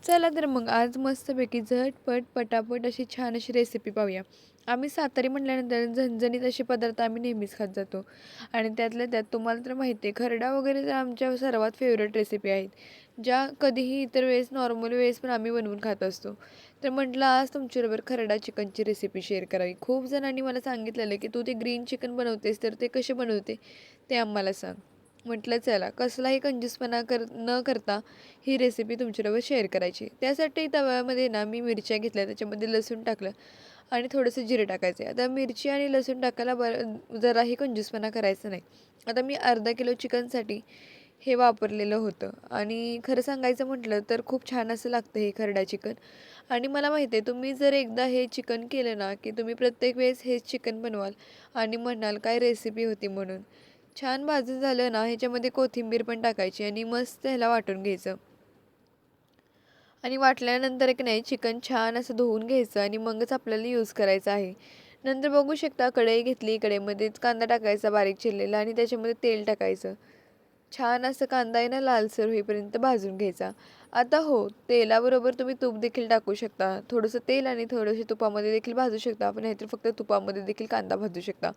चला तर मग आज मस्तपैकी झटपट पटापट अशी छान अशी रेसिपी पाहूया. आम्ही सातारी म्हटल्यानंतर झणझणीत असे पदार्थ आम्ही नेहमीच खात जातो आणि त्यातल्या त्यात तुम्हाला तर माहिती आहे खरडा वगैरे तर आमच्या सर्वात फेवरेट रेसिपी आहेत, ज्या कधीही इतर वेळेस नॉर्मल वेळेस पण आम्ही बनवून खात असतो. तर म्हटलं आज तुमच्याबरोबर खरडा चिकनची रेसिपी शेअर करावी. खूप जणांनी मला सांगितलेलं की तू ते ग्रीन चिकन बनवतेस तर ते कसे बनवते ते आम्हाला सांग. म्हटलं चला कसलाही कंजूसपणा न करता ही रेसिपी तुमच्याबरोबर शेअर करायची. त्यासाठी तव्यामध्ये ना मी मिरच्या घेतल्या, त्याच्यामध्ये लसूण टाकलं आणि थोडंसं जिरं टाकायचं आहे. आता मिरची आणि लसूण टाकायला जराही कंजूसपणा करायचा नाही. आता मी अर्धा किलो चिकनसाठी हे वापरलेलं होतं आणि खरं सांगायचं म्हटलं तर खूप छान असं लागतं हे खरडा चिकन. आणि मला माहिती आहे तुम्ही जर एकदा हे चिकन केलं ना की तुम्ही प्रत्येक वेळेस हेच चिकन बनवाल आणि म्हणाल काय रेसिपी होती म्हणून. छान भाजून झालं ना ह्याच्यामध्ये कोथिंबीर पण टाकायची आणि मस्त ह्याला वाटून घ्यायचं. आणि वाटल्यानंतर एक नाही चिकन छान असं धुवून घ्यायचं आणि मगच आपल्याला यूज करायचं आहे. नंतर बघू शकता कढई घेतली, कढईमध्येच कांदा टाकायचा बारीक चिरलेला आणि त्याच्यामध्ये तेल टाकायचं. छान असं कांदा आहे ना लालसर होईपर्यंत भाजून घ्यायचा. आता हो, तेलाबरोबर तुम्ही तूप देखील टाकू शकता. थोडंसं तेल आणि थोडेसे तुपामध्ये देखील भाजू शकता. आपण नाहीतर फक्त तुपामध्ये देखील कांदा भाजू शकता.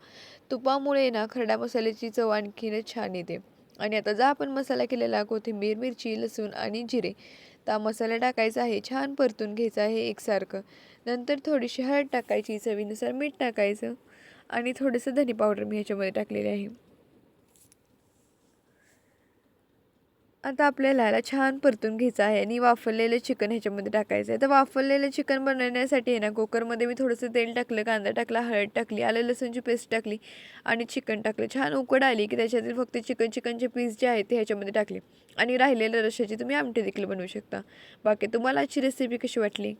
तुपामुळे ना खरडा मसाल्याची चव आणखीनच छान येते. आणि आता जा आपण मसाला केलेला कोथिंबीर, मिरची, लसूण आणि जिरे तर मसाला टाकायचा आहे. छान परतून घ्यायचं आहे एकसारखं. नंतर थोडीशी हळद टाकायची, चवीनुसार मीठ टाकायचं आणि थोडंसं धने पावडर मी ह्याच्यामध्ये टाकलेले आहे. आता आपल्याला याला छान परतून घ्यायचं आहे आणि वाफवलेलं चिकन ह्याच्यामध्ये टाकायचं आहे. तर वाफवलेलं चिकन बनवण्यासाठी आहे ना कुकरमध्ये मी थोडंसं तेल टाकलं, कांदा टाकला, हळद टाकली, आलं लसूणची पेस्ट टाकली आणि चिकन टाकलं. छान उकड आली की त्याच्यातील फक्त चिकनचे पीस जे आहेत ते ह्याच्यामध्ये टाकले आणि राहिलेल्या रश्श्याची तुम्ही आमटी देखील बनवू शकता. बाकी तुम्हाला आजची रेसिपी कशी वाटली?